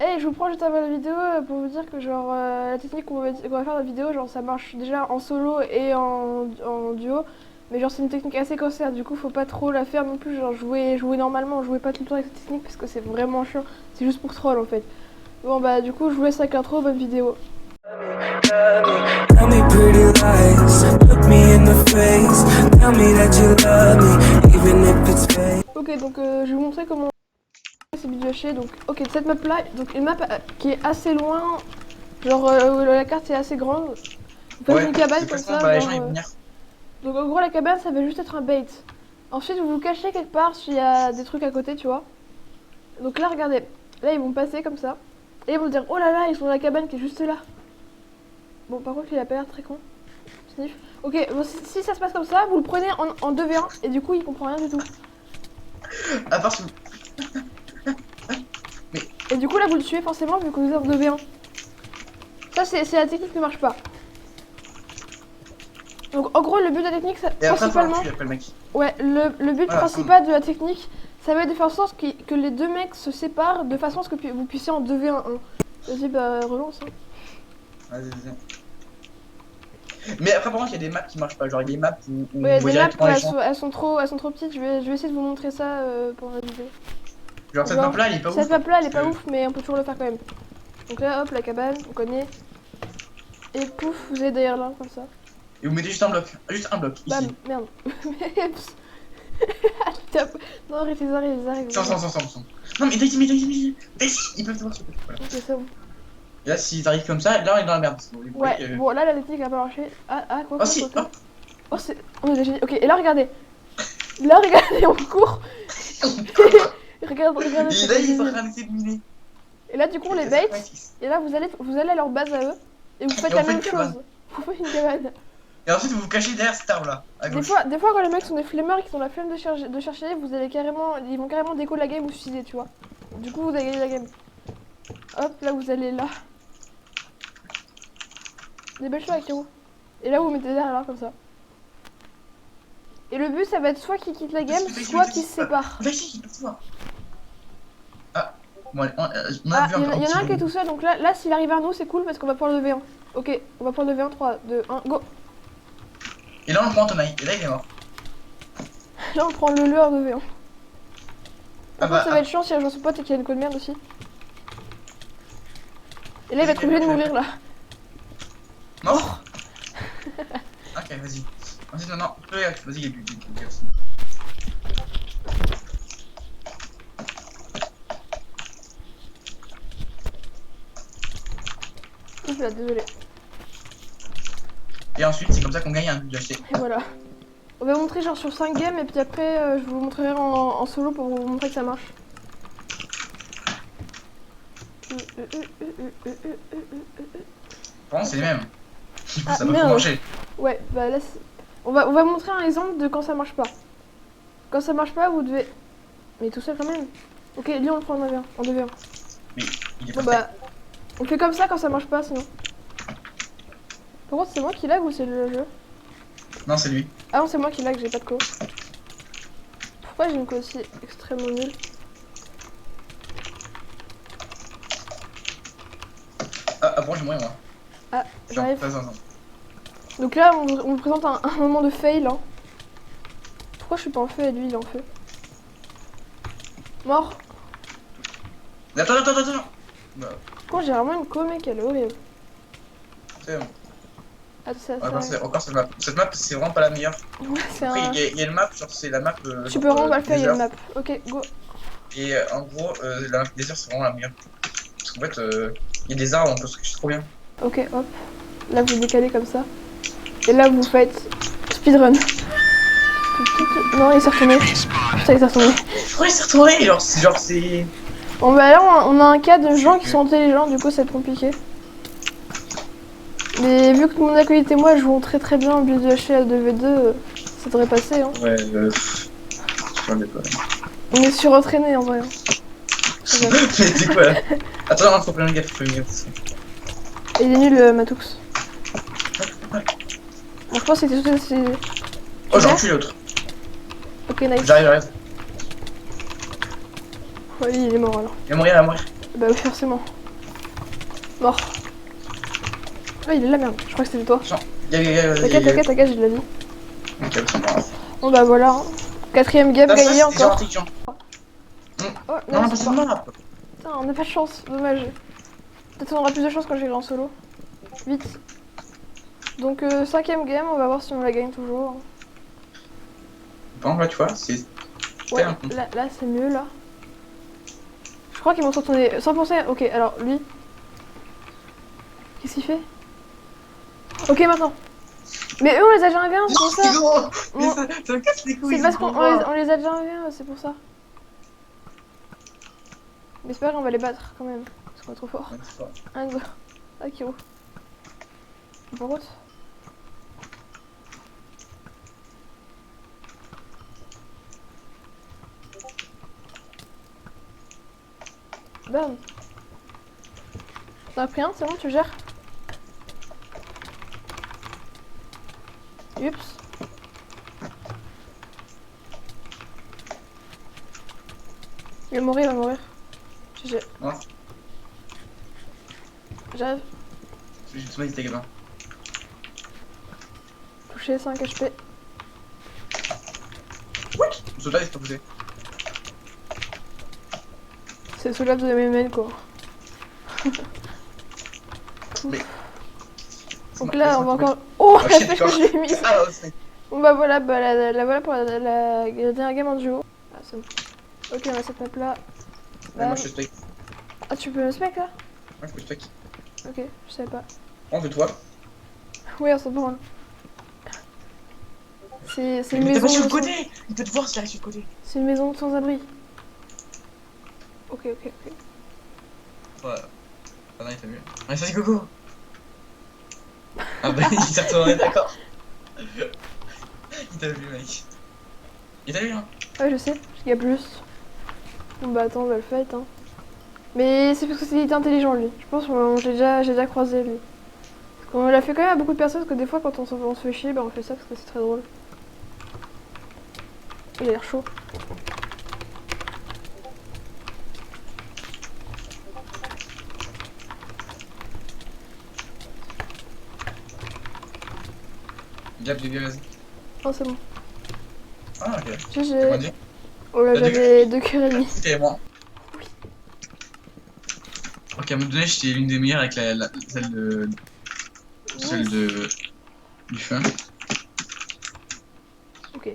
Hey, je vous prends juste avant la vidéo pour vous dire que genre la technique qu'on va faire dans la vidéo, genre ça marche déjà en solo et en duo. Mais genre c'est une technique assez corsaire, du coup faut pas trop la faire non plus, genre jouer normalement, jouez pas tout le temps avec cette technique parce que c'est vraiment chiant, c'est juste pour troll en fait. Bon bah du coup je vous laisse avec l'intro, bonne vidéo. Tell me pretty lies, look me in the face, tell me that you love me, even if it's fake. Ok, donc je vais vous montrer comment c'est bidouaché. Donc ok, cette map là, donc une map qui est assez loin, genre la carte est assez grande. Vous faites une cabane comme ça, bah, les genre, gens ils vont venir. donc en gros la cabane ça va juste être un bait. Ensuite vous vous cachez quelque part s'il y a des trucs à côté, tu vois. Donc là regardez, là ils vont passer comme ça, et ils vont dire oh là là ils sont dans la cabane qui est juste là. Bon par contre il a pas l'air très con. Sniff. Ok, bon, si ça se passe comme ça, vous le prenez en 2v1 et du coup il comprend rien du tout. À part si vous... Et du coup là vous le tuez forcément vu que vous êtes en 2v1. Ça c'est la technique qui ne marche pas. Donc en gros le but de la technique Et après, principalement... tu appelles le mec. Ouais, le but principal de la technique, ça va être de faire en sorte que les deux mecs se séparent de façon à ce que vous puissiez en 2v1. Vas-y bah relance hein. Vas-y, vas-y. Mais après par contre il y a des maps qui marchent pas, genre il y a des maps où Ouais, on voit des maps directement les gens. elles sont trop petites, je vais essayer de vous montrer ça pendant la vidéo. Genre cette map là elle est pas ouf. Cette map là elle est Parce pas que- ouf mais on peut toujours le faire quand même. Donc là hop la cabane, on connaît. Et pouf, vous êtes derrière là comme ça. Et vous mettez juste un bloc, Bam, ici. merde. Top. Non arrête, ils arrivent. Sans. Non mais Daisy, ils peuvent te voir sur le côté. Voilà. Ok c'est bon. Et là s'ils arrivent comme ça, là on est dans la merde. Ouais, bon là la technique a pas marché. Quoi Oh si, quoi. Oh c'est... On est déjà... Ok, et là regardez. Là regardez, on court. Regardez. Et là ils sont en train d'essayer de miner. Et là du coup on les bait. Et là vous allez à leur base à eux. Et vous faites Et la on fait même une cabane. chose. Vous faites une cabane. Et ensuite vous vous cachez derrière cet arbre là, à Des gauche. fois quand les mecs sont des flemmards et qu'ils ont la flemme de chercher, ils vont carrément déco la game ou suicider, tu vois. Du coup vous avez gagné la game. Hop, là vous allez là. Des belles choses avec Kiro. Et là vous mettez derrière là comme ça. Et le but ça va être soit qu'ils quittent la game, soit qu'ils se séparent. Vas-y, il peut te voir. Ah, bon allez, on Ah, a vu un il y en a un qui est petit tout seul, donc là s'il arrive à nous c'est cool parce qu'on va pouvoir le V1. Ok, on va prendre le V1, 3, 2, 1, go. Et là on prend Tonaï, et là il est mort. Là on prend le leurre de V1. Par contre ça va ah. être chiant s'il rejoint son pote et qu'il y a une code merde aussi. Et là il va être obligé de mourir là. Mort. Ok, vas-y. Vas-y, non, vas-y, il est plus. Je suis là, désolé. Et ensuite, c'est comme ça qu'on gagne un but d'acheter. Et voilà. On va montrer genre sur 5 games et puis après je vous montrerai en solo pour vous montrer que ça marche. Vraiment, c'est les mêmes. Du coup, Ah, ça va merde. pas marcher. Ouais, bah là on va montrer un exemple de quand ça marche pas. Quand ça marche pas, vous devez... Mais tout seul quand même. Ok, lui on le prend en 2v1. En 2v1. Mais il est Bon pas bah, on fait comme ça quand ça marche pas sinon. Par contre c'est moi qui lag ou c'est le jeu? Non, c'est lui. Ah non c'est moi qui lag, j'ai pas de co. Pourquoi j'ai une co aussi extrêmement nulle? Ah, bon, j'ai mourir moi. Ah, j'arrive. Non. Donc là on me présente un moment de fail hein. Pourquoi je suis pas en feu et lui il est en feu? Mort. Attends. Bah, Pourquoi j'ai vraiment une co mec, elle est horrible. c'est bon. Ah, Encore cette map. Cette map, c'est vraiment pas la meilleure. Ouais, c'est Après, un... il y a une map, genre, c'est la map. Tu peux vraiment pas le faire, il y a une map. Ok, go. Et en gros, la map désert, c'est vraiment la meilleure. Parce qu'en fait, il y a des arbres, on peut se cacher trop bien. Ok, hop. Là vous décalez comme ça. Et là vous faites speedrun. Non, il s'est retourné. Putain, il s'est retourné. Ouais, c'est retourné, genre, c'est. Bon bah là on a un cas de gens qui sont intelligents, du coup ça va être compliqué. Mais vu que mon acolyte et moi jouons très bien au build de HL à 2v2, ça devrait passer hein. Ouais, je m'en ai pas. On est surentraîné en vrai. Hein. Mais c'est quoi là? Attends, non, faut plein de gaffe, Et il est nul Matoux. Bon, je pense que c'était tout. Oh, j'ai enculé l'autre. Ok, nice. J'arrive. Ouais, il est mort alors. Il va mourir. Bah oui, forcément. Mort. Ah, il est là, merde. Je crois que c'était toi. T'inquiète, j'ai de la vie. Ok, ça va. Bon bah voilà. Hein. Quatrième game Ça, gagné c'est genre encore. intelligent. Oh, Non, non, pas c'est ça pas. map. Putain, on n'a pas de chance. Dommage. Peut-être on aura plus de chance quand j'irai en solo. Vite. Donc, cinquième game, on va voir si on la gagne toujours. Bon, là, tu vois, c'est. Ouais, là c'est mieux là. Je crois qu'ils vont se retourner 100%. Ok, alors lui. Qu'est-ce qu'il fait? Ok, maintenant. Mais eux, on les a déjà invés, c'est pour ça. Mais ça me casse les couilles. C'est parce qu'on les a déjà invés, c'est pour ça. Mais c'est pas grave, on va les battre quand même. Parce qu'on est trop fort. Un, deux. Ah, Kiro. Par contre. Bam. T'en as pris un, c'est bon, tu gères. Oups. Il va mourir, il va mourir. GG. Non. J'arrive. J'ai tout dit, t'es gamin. Touché, 5 HP. What? Ce soldat, il s'est pas poussé. C'est le soldat de MMN quoi. Mais. Donc là, on va encore. Oh, la shit, pêche que je l'ai mise. Ah, c'est. Bon bah voilà, la voilà pour la dernière game en duo. Ah, c'est bon. Ok, on a cette map là. Moi, je suis spec. Ah, tu peux le spec là? Moi, je peux spec. Ok, je savais pas. On veut toi. Oui, on s'en prend. C'est une Mais t'es maison. pas sur le côté. Il peut te voir s'il arrive sur le côté. C'est une maison sans abri. Ok. Ouais. Ah non, il t'a vu. Ah, ça c'est Coco. Ah bah, il s'est retourné, d'accord. Il t'a vu, mec. Il t'a vu, hein. Ouais, je sais, il y a plus. Bon bah attends, on va le fight hein. Mais c'est parce que c'est intelligent lui. Je pense que j'ai déjà croisé lui. Parce qu'on l'a fait quand même à beaucoup de personnes, parce que des fois quand on se fait chier, bah on fait ça parce que c'est très drôle. Il a l'air chaud. Gap de gaz. Oh c'est bon. Ah, ok. GG. Oh là, j'avais 2 cœurs et demi. C'était moi. Oui. Ok, à un moment donné, j'étais l'une des meilleures avec celle de. Celle de. Du feu. Ok.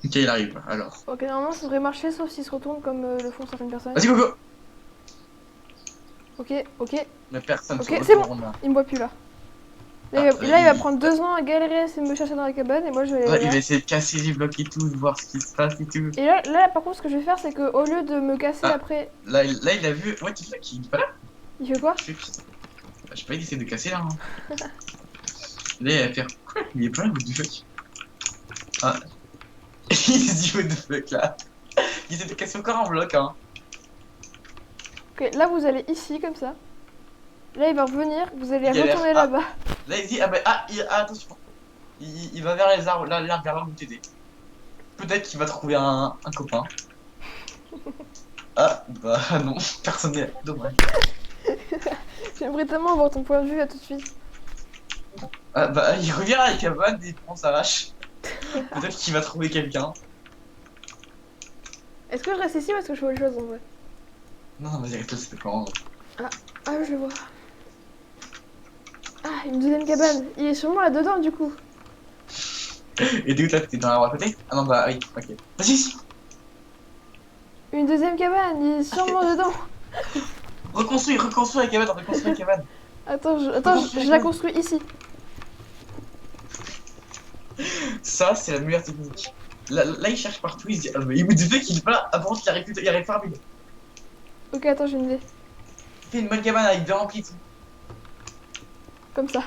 Ok, il arrive, alors. Ok, normalement ça devrait marcher sauf s'il se retourne comme le font certaines personnes. Vas-y, Coco. Ok. Mais personne Ok, se c'est bon. retourne là. Il me voit plus là. Là, il va prendre 2 ans à galérer à essayer de me chercher dans la cabane et moi je vais Ouais, aller il là. va essayer de casser les blocs et tout, de voir ce qui se passe et tout. Et là, par contre, ce que je vais faire, c'est que au lieu de me casser Ah. après. Là, il a vu. Ouais, tu sais qu'il est pas là. Il fait quoi? Je sais pas, il essaie de casser là. Hein. Là, il va faire. Quoi? Il est pas là, what the fuck? Ah. Il se dit what the fuck là. Il essaie de casser encore un bloc, hein. Ok, là vous allez ici comme ça. Là il va revenir, vous allez Il a l'air- retourner là-bas. Là, il dit. Ah, bah, attention. Il va vers les arbres, là, vers là où t'étais. Peut-être qu'il va trouver un copain. Ah, bah non, personne n'est là. Dommage. J'aimerais tellement avoir ton point de vue à tout de suite. Ah, bah, il revient avec un van et il prend sa hache. Peut-être qu'il va trouver quelqu'un. Est-ce que je reste ici ou est-ce que je fais autre chose en vrai? Non, vas-y, reste là, c'était quand. Ah, je le vois. Ah, une deuxième cabane. Il est sûrement là-dedans du coup. Et d'où t'es dans l'arbre à côté? Ah non, bah oui, ok. Vas-y, si. Une deuxième cabane, il est sûrement dedans. Reconstruis la cabane, reconstruis la cabane. Attends, je la construis ici. Ça, c'est la meilleure technique. Là, il cherche partout, il se dit, ah, mais il me disait qu'il est pas là. Avant, il arrive pas rapide. Ok, attends, j'ai une idée. Fais une bonne cabane avec deux remplis et tout. Comme ça.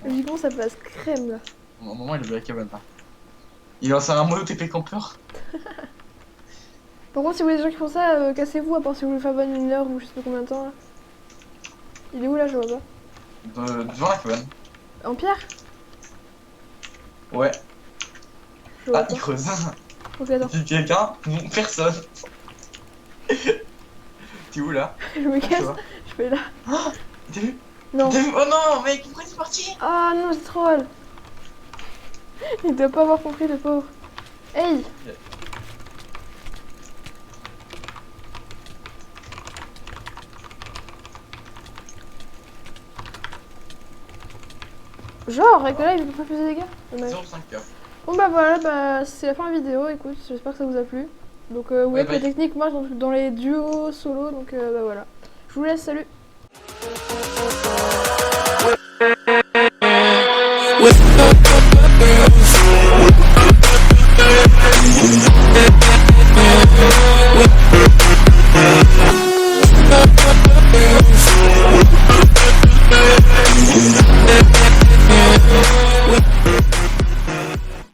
Logiquement, ça passe crème là. Au moment, il a vu la cabane là. Il lance un mot TP campeur. Par contre, si vous voulez des gens qui font ça, cassez-vous, à part si vous voulez faire bonne une heure ou je sais pas combien de temps là. Il est où là, je vois pas. Devant la cabane. En pierre? Ouais. Je vois Ah, pas. il creuse. Ok, attends. C'est quelqu'un? Non, personne. T'es où là? Je me Tu casse. vois? Je vais là. T'as vu? Non. T'as vu? Oh non, mec, pourquoi c'est parti? Ah non, c'est troll. Il doit pas avoir compris, le pauvre. Hey! Genre, et que là, il peut pas faire des dégâts. Dommage. 0,5 cœur. Bon bah voilà, bah, c'est la fin de la vidéo. Écoute, j'espère que ça vous a plu. Donc, vous voyez que bah, la technique marche dans les duos, solo. Donc, bah voilà. Je vous laisse, salut!